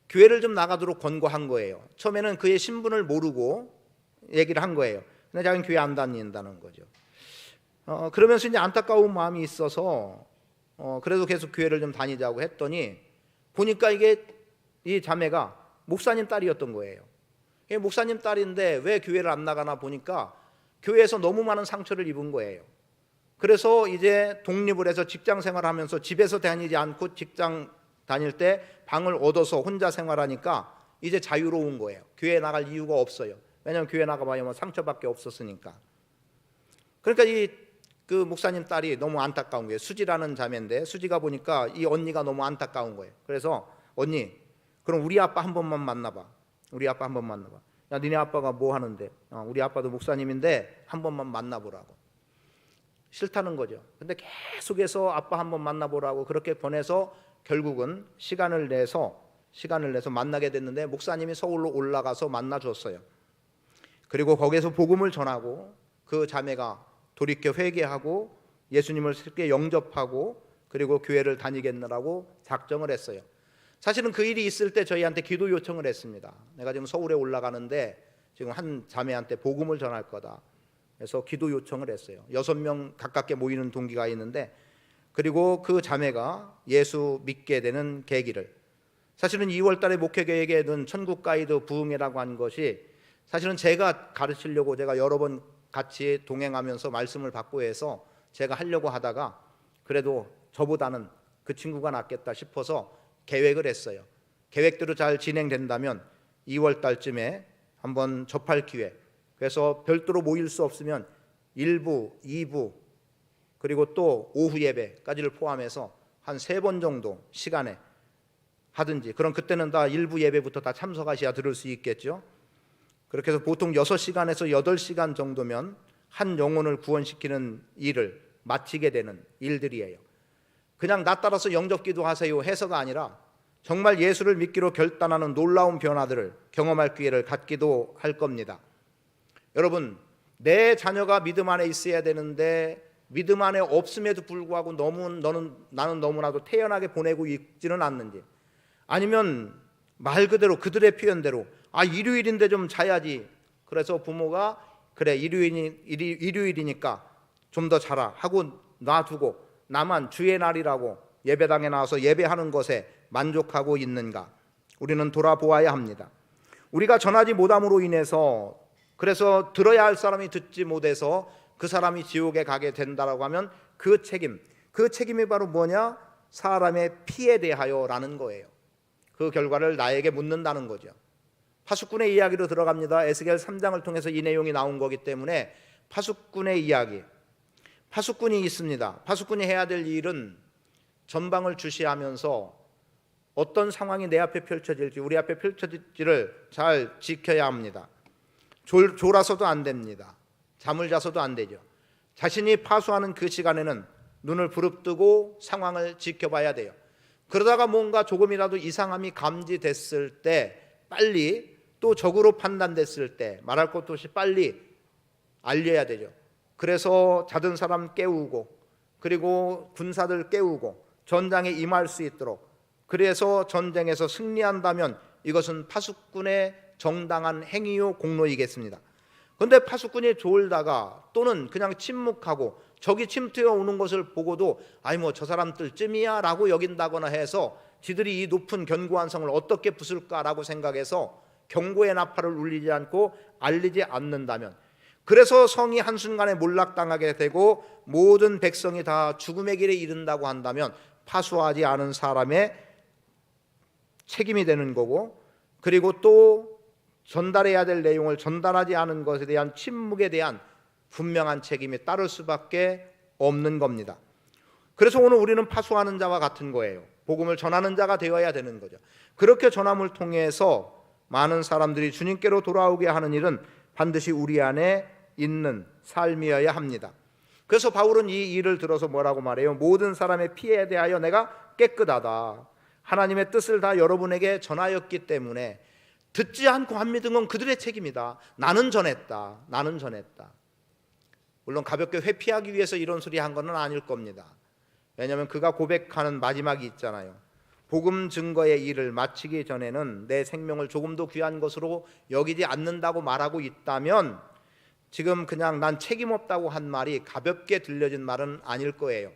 Speaker 1: 교회를 좀 나가도록 권고한 거예요. 처음에는 그의 신분을 모르고 얘기를 한 거예요. 근데 자기는 교회 안 다닌다는 거죠. 그러면서 이제 안타까운 마음이 있어서 그래도 계속 교회를 좀 다니자고 했더니 보니까 이게 이 자매가 목사님 딸이었던 거예요. 목사님 딸인데 왜 교회를 안 나가나 보니까 교회에서 너무 많은 상처를 입은 거예요. 그래서 이제 독립을 해서 직장 생활하면서 집에서 다니지 않고 직장 다닐 때 방을 얻어서 혼자 생활하니까 이제 자유로운 거예요. 교회에 나갈 이유가 없어요. 왜냐하면 교회 나가봐야 뭐 상처밖에 없었으니까. 그러니까 그 목사님 딸이 너무 안타까운 거예요. 수지라는 자매인데 수지가 보니까 이 언니가 너무 안타까운 거예요. 그래서 언니, 그럼 우리 아빠 한 번만 만나봐. 우리 아빠 한 번 만나봐. 야, 니네 아빠가 뭐 하는데? 우리 아빠도 목사님인데 한 번만 만나보라고. 싫다는 거죠. 근데 계속해서 아빠 한 번 만나보라고 그렇게 보내서 결국은 시간을 내서 시간을 내서 만나게 됐는데 목사님이 서울로 올라가서 만나 줬어요. 그리고 거기서 복음을 전하고 그 자매가 돌이켜 회개하고 예수님을 쉽게 영접하고 그리고 교회를 다니겠느라고 작정을 했어요. 사실은 그 일이 있을 때 저희한테 기도 요청을 했습니다. 내가 지금 서울에 올라가는데 지금 한 자매한테 복음을 전할 거다. 그래서 기도 요청을 했어요. 6명 가깝게 모이는 동기가 있는데, 그리고 그 자매가 예수 믿게 되는 계기를, 사실은 2월 달에 목회계획에 든 천국 가이드 부흥회라고 한 것이 사실은 제가 가르치려고 제가 여러 번 같이 동행하면서 말씀을 받고 해서 제가 하려고 하다가 그래도 저보다는 그 친구가 낫겠다 싶어서 계획을 했어요. 계획대로 잘 진행된다면 2월 달쯤에 한번 접할 기회, 그래서 별도로 모일 수 없으면 1부, 2부 그리고 또 오후 예배까지를 포함해서 한 3번 정도 시간에 하든지, 그럼 그때는 다 1부 예배부터 다 참석하셔야 들을 수 있겠죠. 그렇게 해서 보통 6시간에서 8시간 정도면 한 영혼을 구원시키는 일을 마치게 되는 일들이에요. 그냥 나 따라서 영접기도 하세요 해서가 아니라 정말 예수를 믿기로 결단하는 놀라운 변화들을 경험할 기회를 갖기도 할 겁니다. 여러분, 내 자녀가 믿음 안에 있어야 되는데 믿음 안에 없음에도 불구하고 나는 너무나도 태연하게 보내고 있지는 않는지, 아니면 말 그대로 그들의 표현대로 일요일인데 좀 자야지, 그래서 부모가 그래 일요일이니까 좀 더 자라 하고 놔두고 나만 주의 날이라고 예배당에 나와서 예배하는 것에 만족하고 있는가, 우리는 돌아보아야 합니다. 우리가 전하지 못함으로 인해서, 그래서 들어야 할 사람이 듣지 못해서 그 사람이 지옥에 가게 된다라고 하면 그 책임이 바로 뭐냐? 사람의 피에 대하여라는 거예요. 그 결과를 나에게 묻는다는 거죠. 파수꾼의 이야기로 들어갑니다. 에스겔 3장을 통해서 이 내용이 나온 거기 때문에 파수꾼의 이야기, 파수꾼이 있습니다. 파수꾼이 해야 될 일은 전방을 주시하면서 어떤 상황이 내 앞에 펼쳐질지, 우리 앞에 펼쳐질지를 잘 지켜야 합니다. 졸아서도 안 됩니다. 잠을 자서도 안 되죠. 자신이 파수하는 그 시간에는 눈을 부릅뜨고 상황을 지켜봐야 돼요. 그러다가 뭔가 조금이라도 이상함이 감지됐을 때 빨리, 또 적으로 판단됐을 때 말할 것도 없이 빨리 알려야 되죠. 그래서 자던 사람 깨우고, 그리고 군사들 깨우고 전장에 임할 수 있도록, 그래서 전쟁에서 승리한다면 이것은 파수꾼의 정당한 행위요 공로이겠습니다. 그런데 파수꾼이 졸다가 또는 그냥 침묵하고 적이 침투해 오는 것을 보고도 저 사람들쯤이야 라고 여긴다거나 해서 지들이 이 높은 견고한 성을 어떻게 부술까라고 생각해서 경고의 나팔을 울리지 않고 알리지 않는다면, 그래서 성이 한순간에 몰락당하게 되고 모든 백성이 다 죽음의 길에 이른다고 한다면 파수하지 않은 사람의 책임이 되는 거고, 그리고 또 전달해야 될 내용을 전달하지 않은 것에 대한 침묵에 대한 분명한 책임이 따를 수밖에 없는 겁니다. 그래서 오늘 우리는 파수하는 자와 같은 거예요. 복음을 전하는 자가 되어야 되는 거죠. 그렇게 전함을 통해서 많은 사람들이 주님께로 돌아오게 하는 일은 반드시 우리 안에 있는 삶이어야 합니다. 그래서 바울은 이 일을 들어서 뭐라고 말해요? 모든 사람의 피에 대하여 내가 깨끗하다. 하나님의 뜻을 다 여러분에게 전하였기 때문에 듣지 않고 안 믿은 건 그들의 책임이다. 나는 전했다. 물론 가볍게 회피하기 위해서 이런 소리 한 건 아닐 겁니다. 왜냐하면 그가 고백하는 마지막이 있잖아요. 복음 증거의 일을 마치기 전에는 내 생명을 조금도 귀한 것으로 여기지 않는다고 말하고 있다면 지금 그냥 난 책임 없다고 한 말이 가볍게 들려진 말은 아닐 거예요.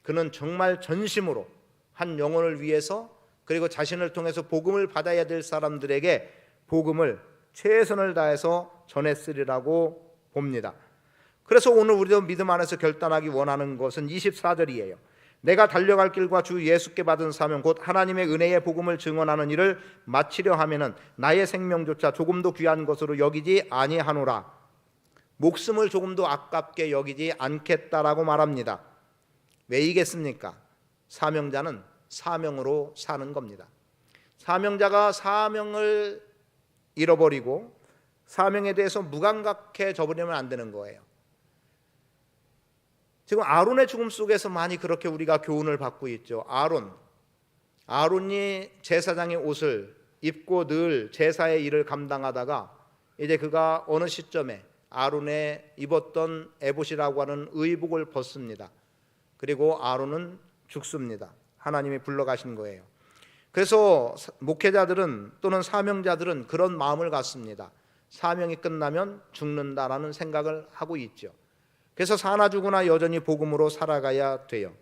Speaker 1: 그는 정말 전심으로 한 영혼을 위해서, 그리고 자신을 통해서 복음을 받아야 될 사람들에게 복음을 최선을 다해서 전했으리라고 봅니다. 그래서 오늘 우리도 믿음 안에서 결단하기 원하는 것은 24절이에요. 내가 달려갈 길과 주 예수께 받은 사명 곧 하나님의 은혜의 복음을 증언하는 일을 마치려 하면은 나의 생명조차 조금도 귀한 것으로 여기지 아니하노라. 목숨을 조금도 아깝게 여기지 않겠다라고 말합니다. 왜이겠습니까? 사명자는 사명으로 사는 겁니다. 사명자가 사명을 잃어버리고 사명에 대해서 무감각해져 버리면 안 되는 거예요. 지금 아론의 죽음 속에서 많이 그렇게 우리가 교훈을 받고 있죠. 아론, 아론이 제사장의 옷을 입고 늘 제사의 일을 감당하다가 이제 그가 어느 시점에 아론의 입었던 에봇이라고 하는 의복을 벗습니다. 그리고 아론은 죽습니다. 하나님이 불러가신 거예요. 그래서 목회자들은 또는 사명자들은 그런 마음을 갖습니다. 사명이 끝나면 죽는다라는 생각을 하고 있죠. 그래서 사나 죽으나 여전히 복음으로 살아가야 돼요.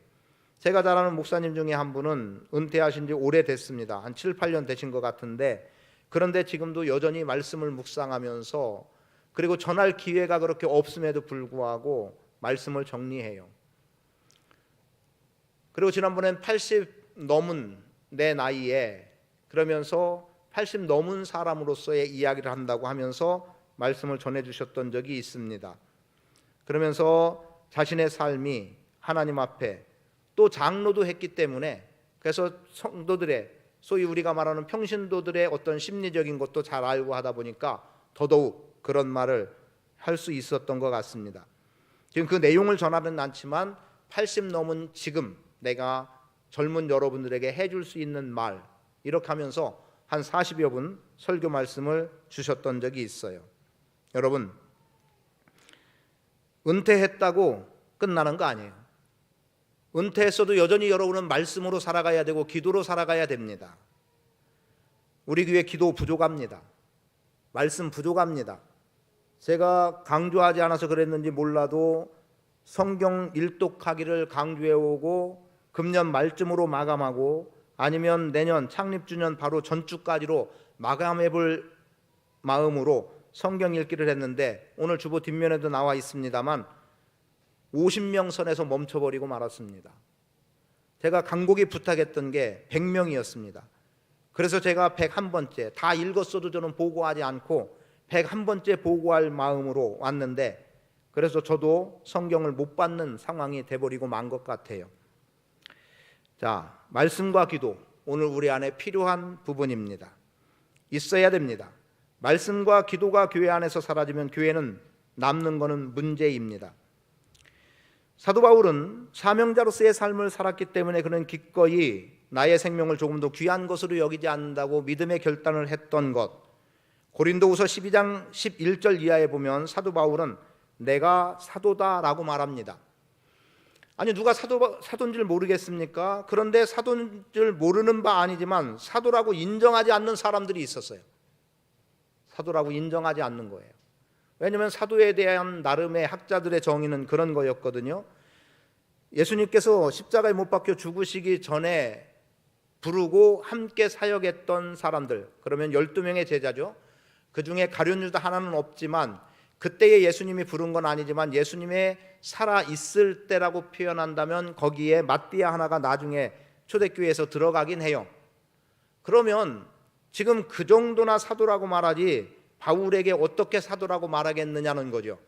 Speaker 1: 제가 잘 아는 목사님 중에 한 분은 은퇴하신 지 오래됐습니다. 한 7, 8년 되신 것 같은데, 그런데 지금도 여전히 말씀을 묵상하면서, 그리고 전할 기회가 그렇게 없음에도 불구하고 말씀을 정리해요. 그리고 지난번엔 80 넘은 내 나이에, 그러면서 80 넘은 사람으로서의 이야기를 한다고 하면서 말씀을 전해주셨던 적이 있습니다. 그러면서 자신의 삶이 하나님 앞에, 또 장로도 했기 때문에, 그래서 성도들의, 소위 우리가 말하는 평신도들의 어떤 심리적인 것도 잘 알고 하다 보니까 더더욱 그런 말을 할 수 있었던 것 같습니다. 지금 그 내용을 전하는 않지만 80 넘은 지금 내가 젊은 여러분들에게 해줄 수 있는 말, 이렇게 하면서 한 40여 분 설교 말씀을 주셨던 적이 있어요. 여러분, 은퇴했다고 끝나는 거 아니에요. 은퇴했어도 여전히 여러분은 말씀으로 살아가야 되고 기도로 살아가야 됩니다. 우리 교회 기도 부족합니다. 말씀 부족합니다. 제가 강조하지 않아서 그랬는지 몰라도 성경 일독하기를 강조해오고 금년 말쯤으로 마감하고 아니면 내년 창립주년 바로 전주까지로 마감해볼 마음으로 성경 읽기를 했는데, 오늘 주보 뒷면에도 나와 있습니다만 50명 선에서 멈춰버리고 말았습니다. 제가 간곡히 부탁했던 게 100명이었습니다. 그래서 제가 101번째, 다 읽었어도 저는 보고하지 않고 101번째 보고할 마음으로 왔는데, 그래서 저도 성경을 못 받는 상황이 돼버리고 만 것 같아요. 자, 말씀과 기도, 오늘 우리 안에 필요한 부분입니다. 있어야 됩니다. 말씀과 기도가 교회 안에서 사라지면 교회는 남는 것은 문제입니다. 사도 바울은 사명자로서의 삶을 살았기 때문에 그는 기꺼이 나의 생명을 조금 더 귀한 것으로 여기지 않는다고 믿음의 결단을 했던 것. 고린도후서 12장 11절 이하에 보면 사도 바울은 내가 사도다라고 말합니다. 아니, 누가 사도인 줄 모르겠습니까? 그런데 사도인 줄 모르는 바 아니지만 사도라고 인정하지 않는 사람들이 있었어요. 사도라고 인정하지 않는 거예요. 왜냐하면 사도에 대한 나름의 학자들의 정의는 그런 거였거든요. 예수님께서 십자가에 못 박혀 죽으시기 전에 부르고 함께 사역했던 사람들, 그러면 12명의 제자죠. 그 중에 가룟 유다 하나는 없지만, 그때의 예수님이 부른 건 아니지만 예수님의 살아있을 때라고 표현한다면 거기에 마띠아 하나가 나중에 초대교회에서 들어가긴 해요. 그러면 지금 그 정도나 사도라고 말하지 바울에게 어떻게 사도라고 말하겠느냐는 거죠.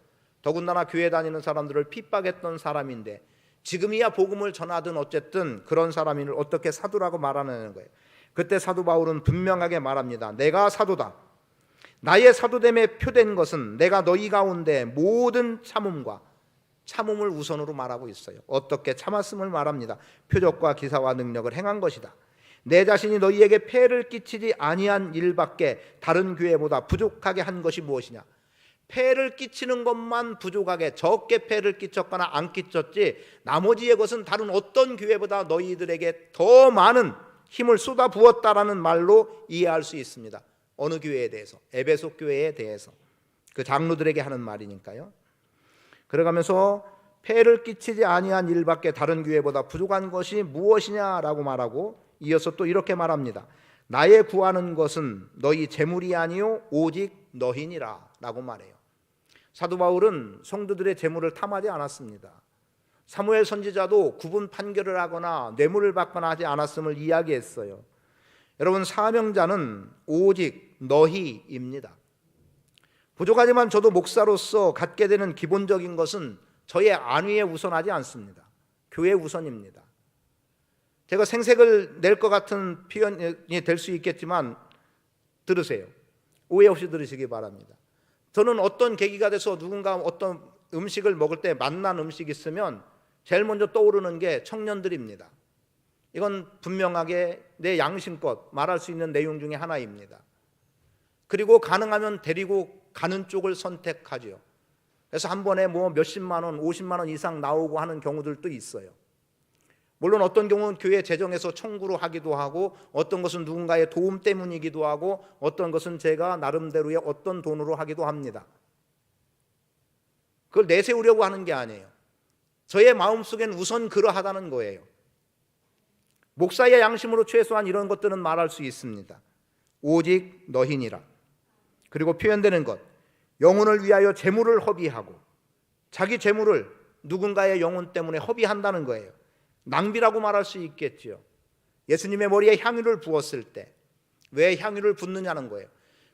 Speaker 1: 더군다나 교회 다니는 사람들을 핍박했던 사람인데 지금이야 복음을 전하든 어쨌든 그런 사람을 어떻게 사도라고 말하는 거예요. 그때 사도 바울은 분명하게 말합니다. 내가 사도다. 나의 사도됨에 표된 것은 내가 너희 가운데 모든 참음을 우선으로 말하고 있어요. 어떻게 참았음을 말합니다. 표적과 기사와 능력을 행한 것이다. 내 자신이 너희에게 폐를 끼치지 아니한 일밖에 다른 교회보다 부족하게 한 것이 무엇이냐. 폐를 끼치는 것만 부족하게 적게 폐를 끼쳤거나 안 끼쳤지 나머지의 것은 다른 어떤 교회보다 너희들에게 더 많은 힘을 쏟아 부었다라는 말로 이해할 수 있습니다. 어느 교회에 대해서? 에베소 교회에 대해서. 그 장로들에게 하는 말이니까요. 그러가면서 폐를 끼치지 아니한 일밖에 다른 교회보다 부족한 것이 무엇이냐라고 말하고 이어서 또 이렇게 말합니다. 나의 구하는 것은 너희 재물이 아니요 오직 너희니라 라고 말해요. 사도 바울은 성도들의 재물을 탐하지 않았습니다. 사무엘 선지자도 구분 판결을 하거나 뇌물을 받거나 하지 않았음을 이야기했어요. 여러분, 사명자는 오직 너희입니다. 부족하지만 저도 목사로서 갖게 되는 기본적인 것은 저의 안위에 우선하지 않습니다. 교회 우선입니다. 제가 생색을 낼 것 같은 표현이 될 수 있겠지만 들으세요. 오해 없이 들으시기 바랍니다. 저는 어떤 계기가 돼서 누군가 어떤 음식을 먹을 때 맛난 음식이 있으면 제일 먼저 떠오르는 게 청년들입니다. 이건 분명하게 내 양심껏 말할 수 있는 내용 중에 하나입니다. 그리고 가능하면 데리고 가는 쪽을 선택하죠. 그래서 한 번에 뭐 몇십만 원, 50만 원 이상 나오고 하는 경우들도 있어요. 물론 어떤 경우는 교회 재정에서 청구로 하기도 하고, 어떤 것은 누군가의 도움 때문이기도 하고, 어떤 것은 제가 나름대로의 어떤 돈으로 하기도 합니다. 그걸 내세우려고 하는 게 아니에요. 저의 마음속엔 우선 그러하다는 거예요. 목사의 양심으로 최소한 이런 것들은 말할 수 있습니다. 오직 너희니라. 그리고 표현되는 것, 영혼을 위하여 재물을 허비하고, 자기 재물을 누군가의 영혼 때문에 허비한다는 거예요. 낭비라고 말할 수 있겠지요. 예수님의 머리에 향유를 부었을 때 왜 향유를 붓느냐는 거예요.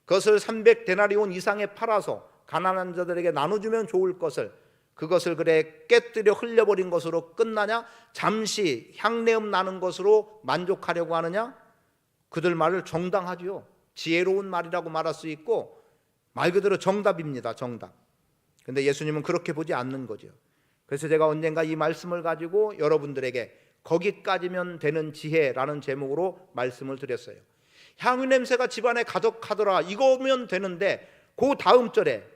Speaker 1: 그것을 300데나리온 이상에 팔아서 가난한 자들에게 나눠주면 좋을 것을, 그것을 그래 깨뜨려 흘려버린 것으로 끝나냐? 잠시 향내음 나는 것으로 만족하려고 하느냐? 그들 말을 정당하죠. 지혜로운 말이라고 말할 수 있고, 말 그대로 정답입니다. 정답. 근데 예수님은 그렇게 보지 않는 거죠. 그래서 제가 언젠가 이 말씀을 가지고 여러분들에게 거기까지면 되는 지혜라는 제목으로 말씀을 드렸어요. 향유 냄새가 집안에 가득하더라, 이거면 되는데 그 다음 절에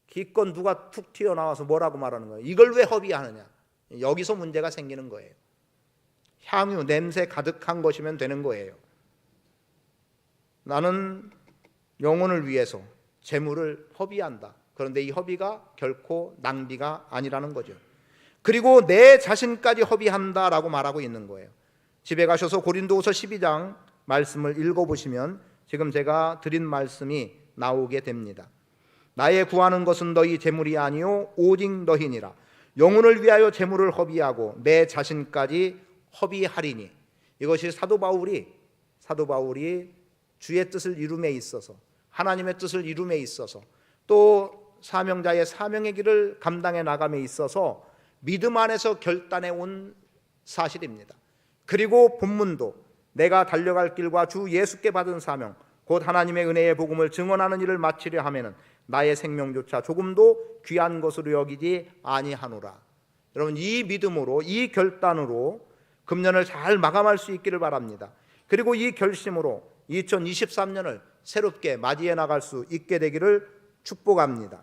Speaker 1: 기껏 누가 툭 튀어나와서 뭐라고 말하는 거예요? 이걸 왜 허비하느냐? 여기서 문제가 생기는 거예요. 향유 냄새 가득한 것이면 되는 거예요. 나는 영혼을 위해서 재물을 허비한다. 그런데 이 허비가 결코 낭비가 아니라는 거죠. 그리고 내 자신까지 허비한다라고 말하고 있는 거예요. 집에 가셔서 고린도후서 12장 말씀을 읽어보시면 지금 제가 드린 말씀이 나오게 됩니다. 나의 구하는 것은 너희 재물이 아니요 오직 너희니라. 영혼을 위하여 재물을 허비하고 내 자신까지 허비하리니. 이것이 사도 바울이 주의 뜻을 이룸에 있어서, 하나님의 뜻을 이룸에 있어서, 또 사명자의 사명의 길을 감당해 나감에 있어서 믿음 안에서 결단해 온 사실입니다. 그리고 본문도 내가 달려갈 길과 주 예수께 받은 사명 곧 하나님의 은혜의 복음을 증언하는 일을 마치려 하면은 나의 생명조차 조금도 귀한 것으로 여기지 아니하노라. 여러분, 이 믿음으로, 이 결단으로 금년을 잘 마감할 수 있기를 바랍니다. 그리고 이 결심으로 2023년을 새롭게 맞이해 나갈 수 있게 되기를 축복합니다.